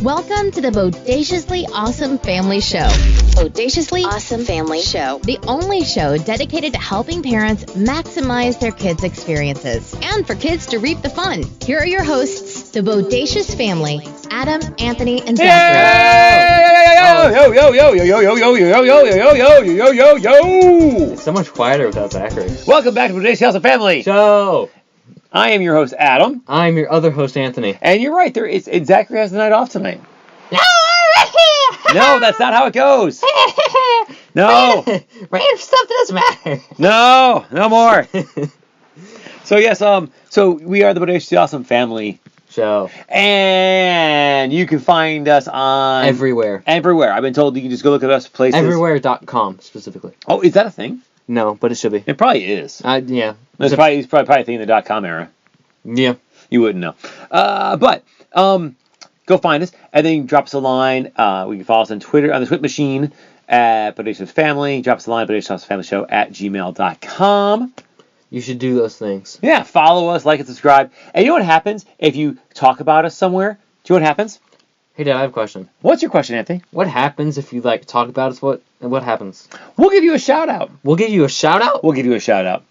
Welcome to the Bodaciously Awesome Family Show. Bodaciously Awesome Family Show. The only show dedicated to helping parents maximize their kids' experiences and for kids to reap the fun. Here are your hosts, the Bodacious family, Adam, Anthony, and Zachary. Yo, yo, yo, yo, yo, yo, yo, yo, yo, yo, yo, yo, yo, yo, yo. It's so much quieter without Zachary. Welcome back to Bodacious Awesome Family Show. I am your host, Adam. I'm your other host, Anthony. And you're right, Zachary has the night off tonight. No, that's not how it goes. No. Random stuff doesn't matter. No more. So yes, so we are the Bodacious Awesome Family Show. And you can find us on Everywhere. I've been told you can just go look at us places. Everywhere.com specifically. Oh, is that a thing? No, but it should be. It probably is. Yeah. It's probably a thing in the .com era. Yeah. You wouldn't know. But go find us and then drop us a line. We can follow us on Twitter, on the Twit machine at Bodacious Family. Drop us a line, BodaciousFamilyShow at gmail.com. You should do those things. Yeah, follow us, like and subscribe. And you know what happens if you talk about us somewhere? Do you know what happens? Hey, Dad, I have a question. What's your question, Anthony? What happens if you talk about us? What happens? We'll give you a shout out. We'll give you a shout out? We'll give you a shout out.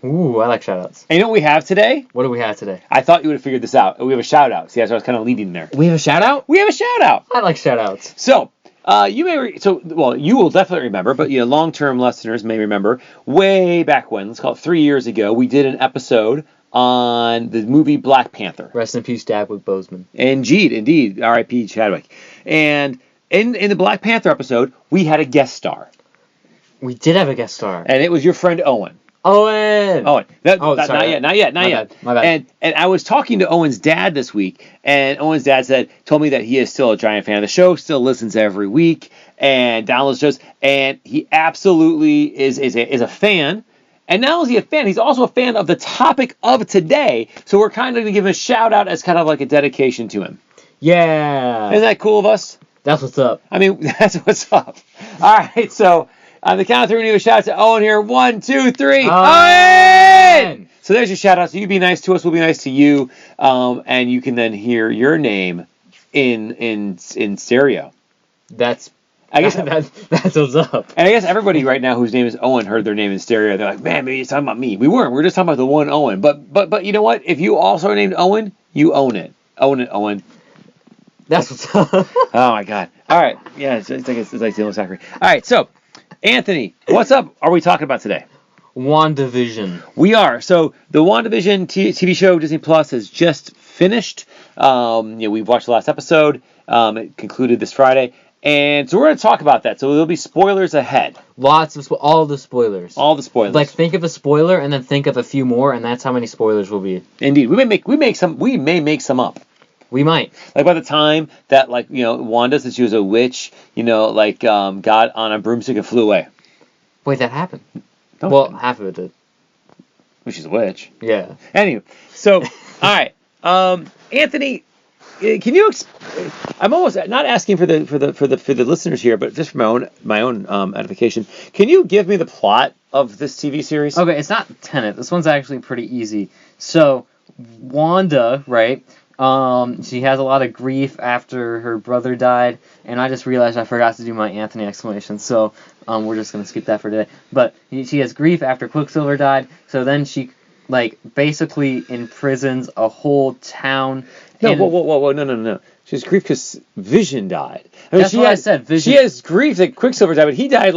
Ooh, I like shout outs. And you know what we have today? What do we have today? I thought you would have figured this out. We have a shout out. See, that's what I was kind of leading there. We have a shout out? We have a shout out. I like shout outs. So, you will definitely remember, but long-term listeners may remember, way back when, let's call it 3 years ago, we did an episode on the movie Black Panther. Rest in peace, Chadwick Boseman. Indeed, R.I.P. Chadwick. And in the Black Panther episode, we had a guest star. We did have a guest star. And it was your friend Owen. Owen! Not yet. My bad. And I was talking to Owen's dad this week, and Owen's dad told me that he is still a giant fan of the show, still listens every week, and downloads shows, and he absolutely is a fan. And not only is he a fan, he's also a fan of the topic of today, so we're kind of going to give him a shout out as kind of like a dedication to him. Yeah! Isn't that cool of us? That's what's up. I mean, that's what's up. All right, so on the count of three, we need a shout out to Owen here. 1, 2, 3. Owen! So there's your shout out. So you be nice to us, we'll be nice to you, and you can then hear your name in stereo. That's I guess that's what's up. And I guess everybody right now whose name is Owen heard their name in stereo. They're like, man, maybe he's talking about me. We weren't. We're just talking about the one Owen. But you know what? If you also are named Owen, you own it. Own it, Owen. That's what's up. Oh my God. All right. Yeah, it's like dealing with Zachary. All right. So, Anthony, what's up? Are we talking about today? WandaVision. We are. So the WandaVision TV show Disney Plus has just finished. We've watched the last episode. It concluded this Friday. And so we're going to talk about that. So there'll be spoilers ahead. Lots of all the spoilers. All the spoilers. Like think of a spoiler and then think of a few more, and that's how many spoilers will be. Indeed, we may make some up. We might. Like by the time that Wanda, since she was a witch, got on a broomstick and flew away. Wait, that happened. Well, half of it did. Well, she's a witch. Yeah. Anyway, so all right, Anthony. Can you? I'm almost not asking for the listeners here, but just for my own edification. Can you give me the plot of this TV series? Okay, it's not Tenet. This one's actually pretty easy. So, Wanda, right? She has a lot of grief after her brother died, and I just realized I forgot to do my Anthony explanation. So, we're just gonna skip that for today. But she has grief after Quicksilver died. So then she basically imprisons a whole town. No, whoa, no. She has grief because Vision died. That's what I said, Vision. She has grief that Quicksilver died, but he died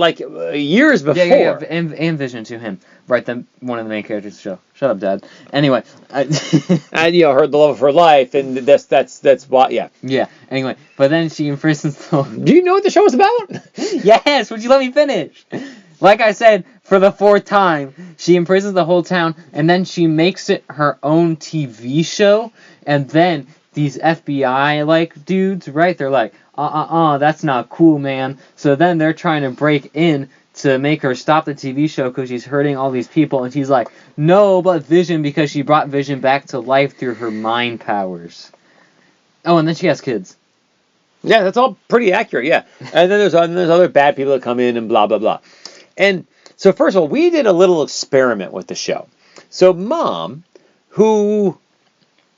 years before. Yeah, and Vision to him. Right, one of the main characters of the show. Shut up, Dad. Anyway. And, her the love of her life, and that's why, yeah. Yeah, anyway. But then she imprisons the... Do you know what the show is about? Yes, would you let me finish? Like I said, for the fourth time, she imprisons the whole town, and then she makes it her own TV show, and then these FBI, dudes, right, they're like, that's not cool, man. So then they're trying to break in to make her stop the TV show because she's hurting all these people, and she's like, no, but Vision, because she brought Vision back to life through her mind powers. Oh, and then she has kids. Yeah, that's all pretty accurate, yeah. And then there's other bad people that come in and blah, blah, blah. And so first of all, we did a little experiment with the show. So Mom, who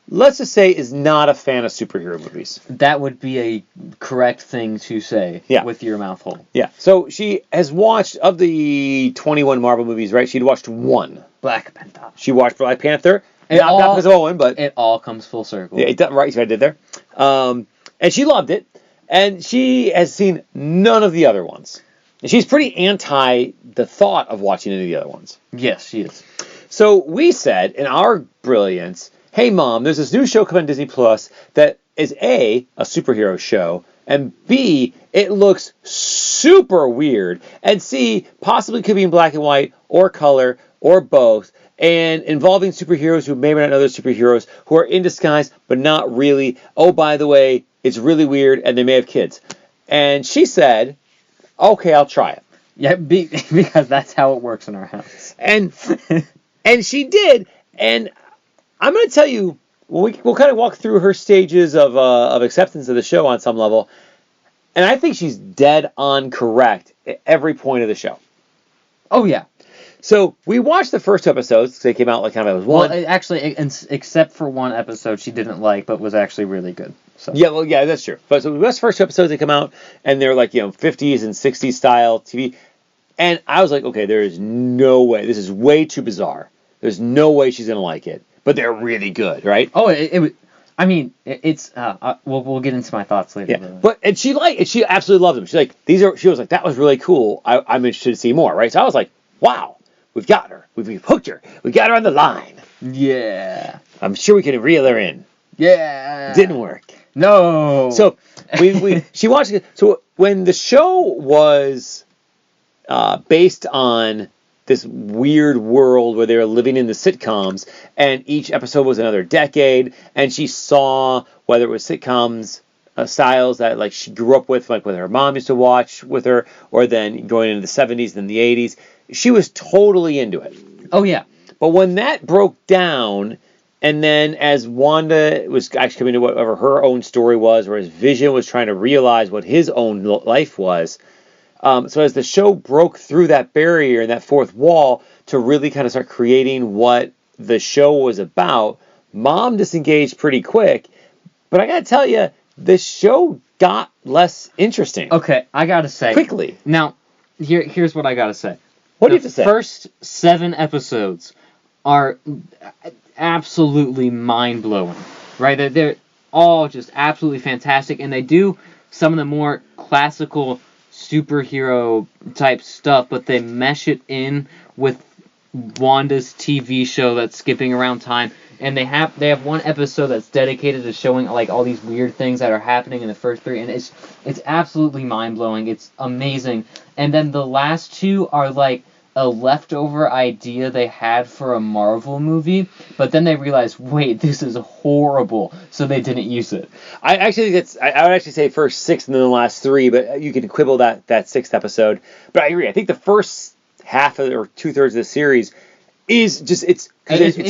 let's just say, is not a fan of superhero movies. That would be a correct thing to say with your mouth full. Yeah. So she has watched, of the 21 Marvel movies, right? She'd watched one. Black Panther. She watched Black Panther. Not because of Owen, but... It all comes full circle. Yeah, right, so I did there. And she loved it. And she has seen none of the other ones. And she's pretty anti the thought of watching any of the other ones. Yes, she is. So we said, in our brilliance, hey, Mom, there's this new show coming on Disney Plus that is A, a superhero show, and B, it looks super weird, and C, possibly could be in black and white or color or both, and involving superheroes who may or may not know they're superheroes, who are in disguise, but not really. Oh, by the way, it's really weird, and they may have kids. And she said, okay, I'll try it. Yeah, because that's how it works in our house. And she did, and I'm going to tell you, we'll kind of walk through her stages of acceptance of the show on some level, and I think she's dead on correct at every point of the show. Oh, yeah. So we watched the first two episodes. They came out like kind of as one. Well, actually, except for one episode she didn't like, but was actually really good. So. Yeah, that's true. But so we watched the first two episodes. They come out, and they're like 50s and 60s style TV. And I was like, okay, there is no way. This is way too bizarre. There's no way she's gonna like it. But they're really good, right? Oh, it's. We'll get into my thoughts later. Yeah, and she absolutely loved them. She's like, She was like, that was really cool. I'm interested to see more, right? So I was like, wow. We've got her. We've hooked her. We got her on the line. Yeah. I'm sure we can reel her in. Yeah. Didn't work. No. So she watched it. So when the show was based on this weird world where they were living in the sitcoms, and each episode was another decade, and she saw whether it was sitcoms styles that like she grew up with, like what her mom used to watch with her, or then going into the 70s and the 80s. She was totally into it. Oh, yeah. But when that broke down, and then as Wanda was actually coming to whatever her own story was, or as Vision was trying to realize what his own life was, so as the show broke through that barrier and that fourth wall to really kind of start creating what the show was about, Mom disengaged pretty quick. But I got to tell you, the show got less interesting. Okay, I got to say. Quickly. Now, here's what I got to say. What do you have to say? The first 7 episodes are absolutely mind-blowing, right? They're all just absolutely fantastic, and they do some of the more classical superhero type stuff, but they mesh it in with Wanda's TV show that's skipping around time, and they have one episode that's dedicated to showing like all these weird things that are happening in the first 3, and it's absolutely mind-blowing. It's amazing. And then the last 2 are like a leftover idea they had for a Marvel movie, but then they realized, wait, this is horrible, so they didn't use it. I would actually say first 6 and then the last 3, but you can quibble that 6th episode. But I agree. I think the first half or 2/3 of the series is just it's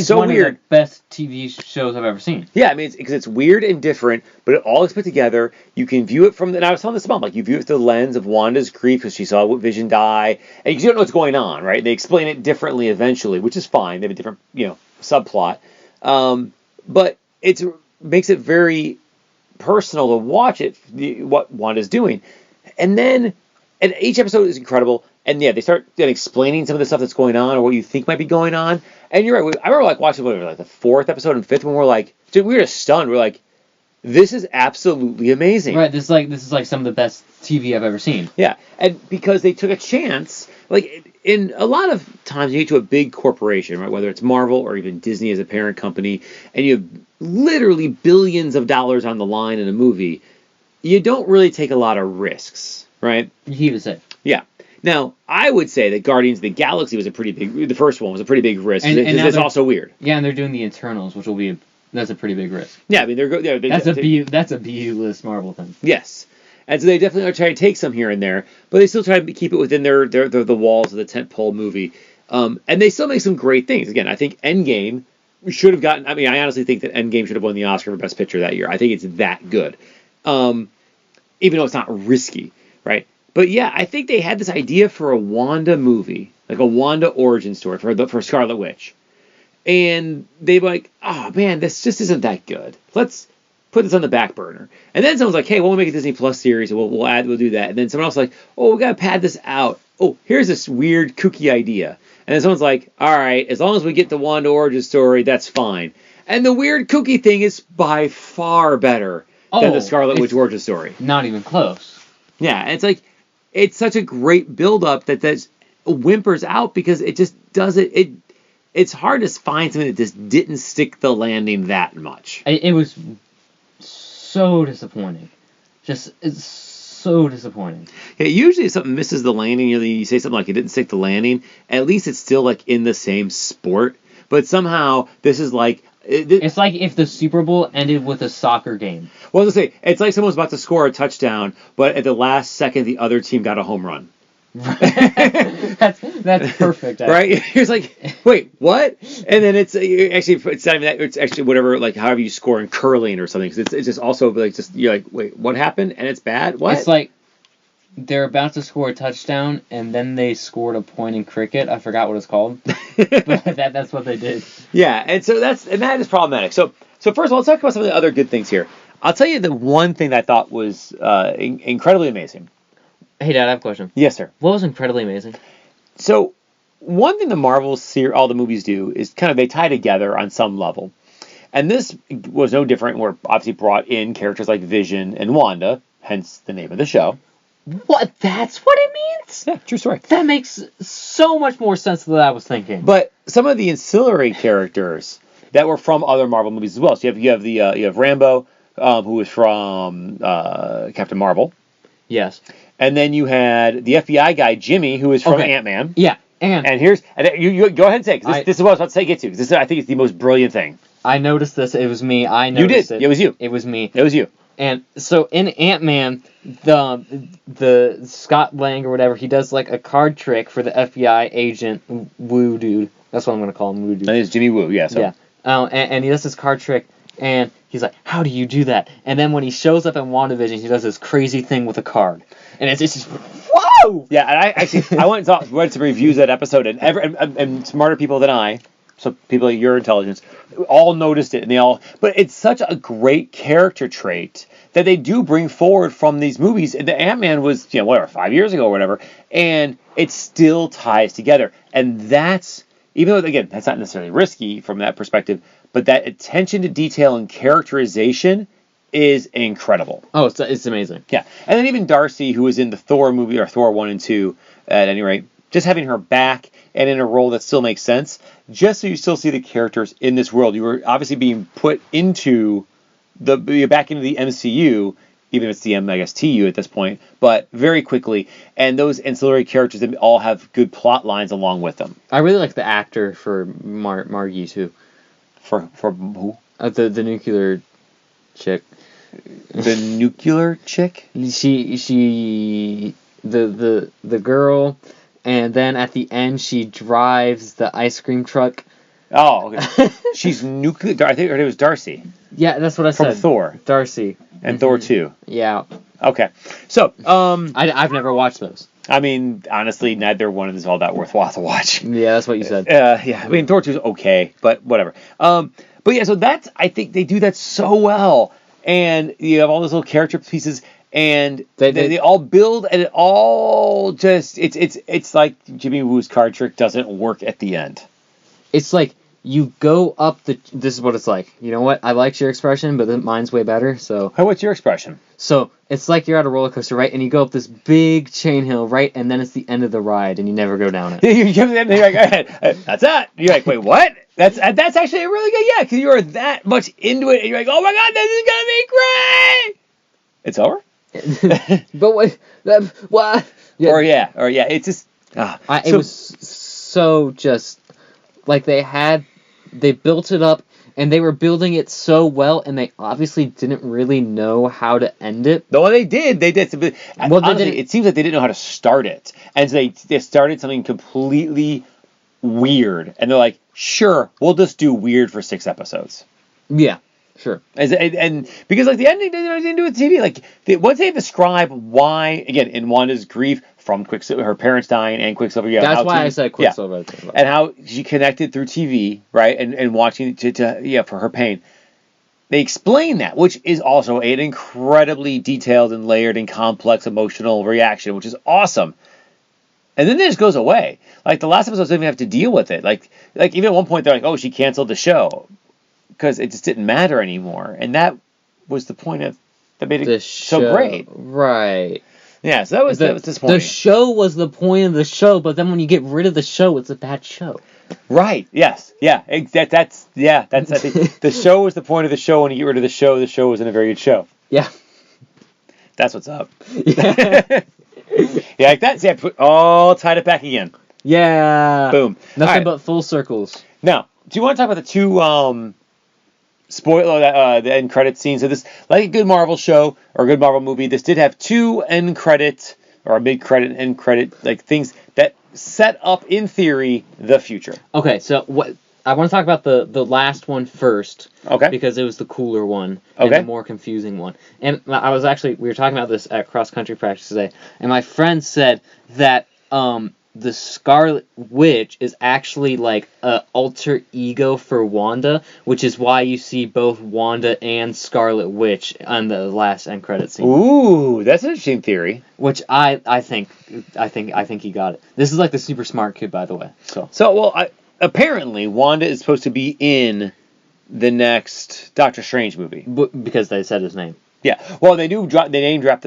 so one weird. Of the best TV shows I've ever seen. Yeah, I mean, because it's weird and different, but it all is put together. You can view it from, and I was telling this to Mom, like you view it through the lens of Wanda's grief because she saw Vision die, and you don't know what's going on, right? They explain it differently eventually, which is fine. They have a different, subplot, but it makes it very personal to watch it, what Wanda's doing, and each episode is incredible. And yeah, they start explaining some of the stuff that's going on or what you think might be going on. And you're right. I remember watching the 4th episode and 5th when we're like, dude, we were just stunned. We're like, this is absolutely amazing. Right. This is like some of the best TV I've ever seen. Yeah, and because they took a chance, like in a lot of times you get to a big corporation, right? Whether it's Marvel or even Disney as a parent company, and you have literally billions of dollars on the line in a movie. You don't really take a lot of risks, right? You heave it. Yeah. Now, I would say that Guardians of the Galaxy was the first one was a pretty big risk, because it's also weird. Yeah, and they're doing the Eternals, which that's a pretty big risk. Yeah, I mean, that's a B-list Marvel thing. Yes. And so they definitely are trying to take some here and there, but they still try to keep it within the walls of the tentpole movie. And they still make some great things. Again, I think Endgame should have gotten, I mean, I honestly think that Endgame should have won the Oscar for Best Picture that year. I think it's that good. Even though it's not risky, right? But yeah, I think they had this idea for a Wanda movie, like a Wanda origin story for Scarlet Witch. and they're like, oh man, this just isn't that good. Let's put this on the back burner. And then someone's like, hey, we'll make a Disney Plus series, and we'll do that. And then someone else is like, oh, we gotta pad this out. Oh, here's this weird kooky idea. And then someone's like, all right, as long as we get the Wanda origin story, that's fine. And the weird kooky thing is by far better than the Scarlet Witch origin story. Not even close. Yeah, and it's like, it's such a great build-up that whimpers out because it just doesn't. It's hard to find something that just didn't stick the landing that much. It was so disappointing. It's so disappointing. Yeah, usually if something misses the landing, you say something like it didn't stick the landing, at least it's still like in the same sport. But somehow this is like... It's like if the Super Bowl ended with a soccer game. Well, let's say, it's like someone was about to score a touchdown, but at the last second the other team got a home run. That's perfect. Actually. Right? It's like, wait, what? And then it's not even that. It's actually whatever, like however you score in curling or something. Because it's just also like you're like, wait, what happened? And it's bad. What? It's like they're about to score a touchdown, and then they scored a point in cricket. I forgot what it's called, but that's what they did. Yeah, and so that is problematic. So first of all, let's talk about some of the other good things here. I'll tell you the one thing that I thought was incredibly amazing. Hey, Dad, I have a question. Yes, sir. What was incredibly amazing? So, one thing the Marvel all the movies do is kind of they tie together on some level. And this was no different. We're obviously brought in characters like Vision and Wanda, hence the name of the show. What? That's what it means? Yeah, true story. That makes so much more sense than I was thinking. But some of the ancillary characters that were from other Marvel movies as well. So you have Rambo, who was from Captain Marvel. Yes. And then you had the FBI guy, Jimmy, who is from Ant-Man. Yeah, and you go ahead and say, because this is what I was about to say get to, because I think it's the most brilliant thing. I noticed this. It was me. You did. It was you. It was me. It was you. And so in Ant-Man, the Scott Lang or whatever, he does like a card trick for the FBI agent Woo dude. That's what I'm going to call him, Woo dude. That is Jimmy Woo, yeah. So. Yeah. And he does this card trick, and he's like, how do you do that? And then when he shows up in WandaVision, he does this crazy thing with a card. And it's just, whoa! Yeah, and I went and read some reviews of that episode, and smarter people than I, so people of your intelligence, all noticed it, but it's such a great character trait that they do bring forward from these movies. And the Ant-Man was, 5 years ago or whatever, and it still ties together. And that's, even though, again, that's not necessarily risky from that perspective, but that attention to detail and characterization is incredible. Oh, it's amazing. Yeah. And then even Darcy, who was in the Thor movie, or Thor 1 and 2, at any rate, just having her back and in a role that still makes sense, just so you still see the characters in this world. You were obviously being put into back into the MCU, even if it's the MSTU at this point, but very quickly. And those ancillary characters that all have good plot lines along with them. I really like the actor for Margie, too. For who? The nuclear chick. The nuclear chick? She the girl, and then at the end she drives the ice cream truck. Oh, okay. She's nuclear. I think her name was Darcy. Yeah, that's what I said. From Thor. Darcy. And Thor 2. Yeah. Okay. So, I've never watched those. I mean, honestly, neither one is all that worthwhile to watch. Yeah, that's what you said. Yeah. I mean, Thor 2 is okay, but whatever. But yeah, so I think they do that so well. And you have all those little character pieces, and they all build, and it all just, it's like Jimmy Woo's card trick doesn't work at the end. It's like, you go up this is what it's like. You know what? I liked your expression, but mine's way better, so. Hey, what's your expression? So, it's like you're at a roller coaster, right? And you go up this big chain hill, right? And then it's the end of the ride, and you never go down it. You get to the end, and you're like, that's that. You're like, wait, what? That's actually a really good, because you are that much into it, and you're like, oh my god, this is gonna be great! It's over? But what? Yeah. Or yeah, it's just... it was so just... Like, they built it up, and they were building it so well, and they obviously didn't really know how to end it. No, they did. Well, honestly, it seems like they didn't know how to start it. And so they started something completely weird. And they're like, sure, we'll just do weird for 6 episodes. Yeah, sure. And because, like, the ending didn't do with TV. Like, once they describe why, again, in Wanda's grief, from Quicksilver, her parents dying and Quicksilver. Yeah, that's why I said Quicksilver. Yeah. And how she connected through TV, right, and watching for her pain. They explain that, which is also an incredibly detailed and layered and complex emotional reaction, which is awesome. And then it just goes away. Like, the last episode doesn't even have to deal with it. Like even at one point, they're like, oh, she canceled the show. Because it just didn't matter anymore. And that was the point that made it so great. Right. Yeah, so that was disappointing. The show was the point of the show, but then when you get rid of the show, it's a bad show. Right. Yes. Yeah. That's I think the show was the point of the show. When you get rid of the show wasn't a very good show. Yeah. That's what's up. Yeah. Yeah, like that. Yeah, tied it back again. Yeah. Boom. Nothing but full circles. Now, do you want to talk about the two the end credit scene? So this, like a good Marvel show or a good Marvel movie, this did have two end credit or mid credit and end credit like things that set up, in theory, the future. Okay, so what I want to talk about the last one first. Okay. Because it was the cooler one and the more confusing one. And we were talking about this at cross country practice today, and my friend said that the Scarlet Witch is actually like an alter ego for Wanda, which is why you see both Wanda and Scarlet Witch on the last end credit scene. Ooh, that's an interesting theory. Which I think he got it. This is like the super smart kid, by the way. Apparently Wanda is supposed to be in the next Doctor Strange movie because they said his name. Yeah, well, they do name drop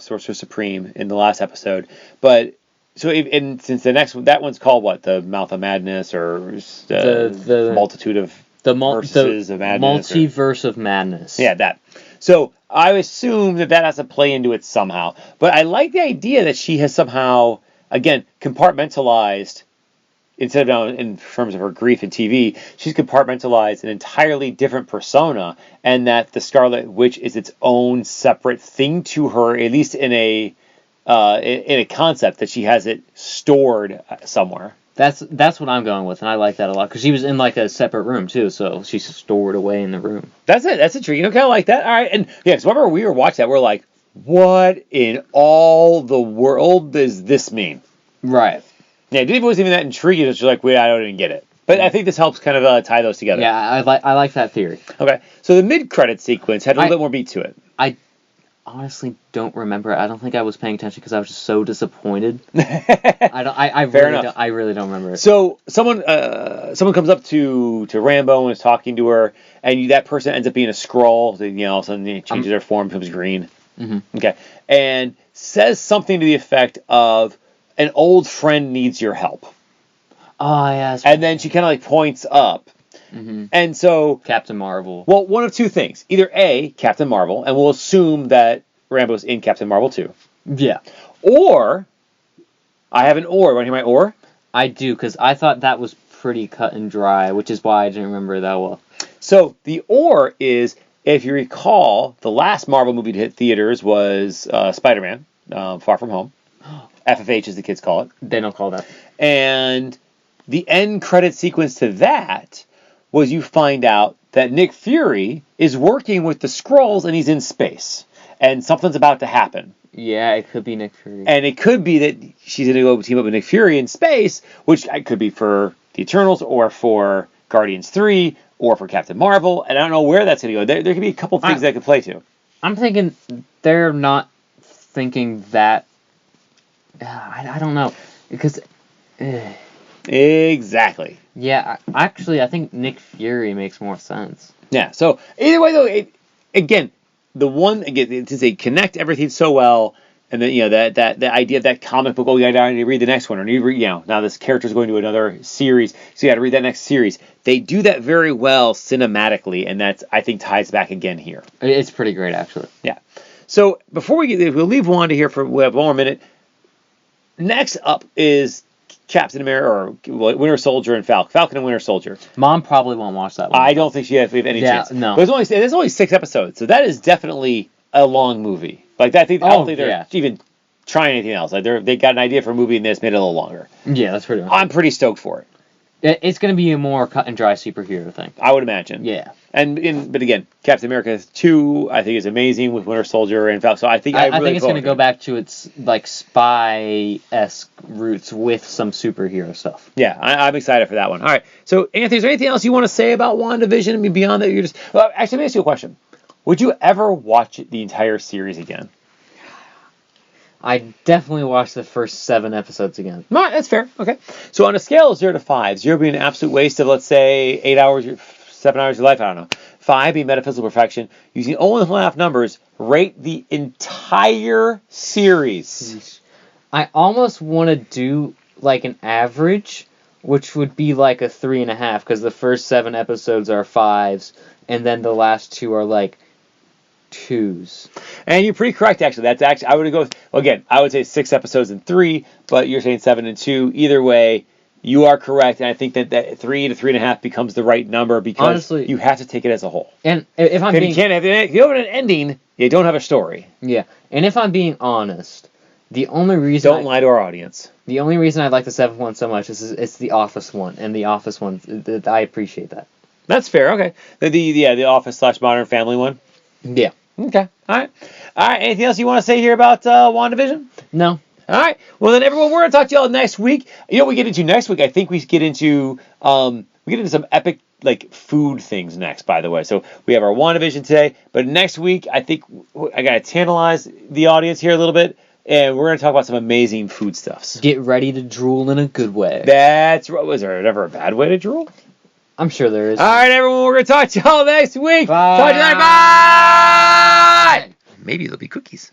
Sorcerer Supreme in the last episode, but. So, since that one's called what? The Mouth of Madness, or the multitude of verses of madness? Multiverse of Madness. Yeah, that. So, I assume that has to play into it somehow. But I like the idea that she has somehow, again, compartmentalized, instead of in terms of her grief in TV, she's compartmentalized an entirely different persona, and that the Scarlet Witch is its own separate thing to her, at least in a concept that she has it stored somewhere. That's what I'm going with, and I like that a lot because she was in like a separate room too, so she's stored away in the room. That's it. That's intriguing. I kind of like that. All right, and yeah, so whenever we were watching that, we're like, what in all the world does this mean? Right. Yeah, it wasn't even that intriguing. It's just like, wait, I don't even get it. But I think this helps kind of tie those together. Yeah, I like that theory. Okay, so the mid-credit sequence had a little bit more beat to it. I honestly don't remember. I don't think I was paying attention because I was just so disappointed. I really don't remember it. So someone comes up to Rambo and is talking to her, and that person ends up being a Skrull. All of a sudden it changes their form, becomes green. Mm-hmm. Okay, and says something to the effect of, "An old friend needs your help." Oh yes. And then she kind of like points up. Mm-hmm. And so Captain Marvel. Well, one of two things. Either A, Captain Marvel, and we'll assume that Rambo's in Captain Marvel too. Yeah. Or, I have an or. Want to hear my or? I do, because I thought that was pretty cut and dry, which is why I didn't remember it that well. So, the or is, if you recall, the last Marvel movie to hit theaters was Spider-Man, Far From Home. FFH, as the kids call it. They don't call that. And the end credit sequence to that was you find out that Nick Fury is working with the Skrulls and he's in space. And something's about to happen. Yeah, it could be Nick Fury. And it could be that she's going to go team up with Nick Fury in space, which could be for the Eternals or for Guardians 3 or for Captain Marvel. And I don't know where that's going to go. There could be a couple things that could play to. I'm thinking they're not thinking that. I don't know. Because. Exactly. Yeah, actually, I think Nick Fury makes more sense. Yeah, so either way, though, since they connect everything so well, and then, that idea of that comic book, you got to read the next one, or now this character's going to another series, so you got to read that next series. They do that very well cinematically, and that's, I think, ties back again here. It's pretty great, actually. Yeah. So before we'll leave Wanda here we have one more minute. Next up is Captain America, or Winter Soldier and Falcon and Winter Soldier. Mom probably won't watch that one. I don't think we have any chance. No. There's only 6 episodes, so that is definitely a long movie. Like that, I don't think they're even trying anything else. Like they got an idea for a movie and they just made it a little longer. Yeah, that's pretty much. I'm pretty stoked for it. It's going to be a more cut and dry superhero thing. I would imagine. Yeah. But again, Captain America 2, I think is amazing with Winter Soldier and Falcon. So I think I think it's going to go back to its like spy-esque roots with some superhero stuff. Yeah, I'm excited for that one. All right. So Anthony, is there anything else you want to say about WandaVision? I mean, beyond that, well, actually, let me ask you a question. Would you ever watch the entire series again? I definitely watched the first 7 episodes again. All right, that's fair. Okay. So on a scale of 0 to 5, 0 being an absolute waste of, let's say, 8 hours, 7 hours of your life, I don't know. 5 being metaphysical perfection. Using only whole half numbers, rate the entire series. I almost want to do like an average, which would be like a 3.5, because the first 7 episodes are 5s, and then the last 2 are like 2s. And you're pretty correct, actually. That's actually, I would go, well, again, I would say 6 episodes and 3, but you're saying 7 and 2. Either way, you are correct, and I think that 3 to 3.5 becomes the right number because honestly, you have to take it as a whole. And if I'm being, if you have an ending, you don't have a story. Yeah, and if I'm being honest, the only reason lie to our audience. The only reason I like the 7th one so much is it's the Office one, and the Office one, I appreciate that. That's fair. Okay, the Office / Modern Family one. Yeah. Okay. All right. Anything else you want to say here about WandaVision? No. All right. Well, then, everyone, we're going to talk to y'all next week. You know what we get into next week? I think we get into some epic like food things next, by the way. So we have our WandaVision today, but next week I think I got to tantalize the audience here a little bit, and we're going to talk about some amazing foodstuffs. Get ready to drool in a good way. That's right. Was there ever a bad way to drool? I'm sure there is. All right, everyone. We're going to talk to y'all next week. Bye. Talk to you later. Bye. Maybe there'll be cookies.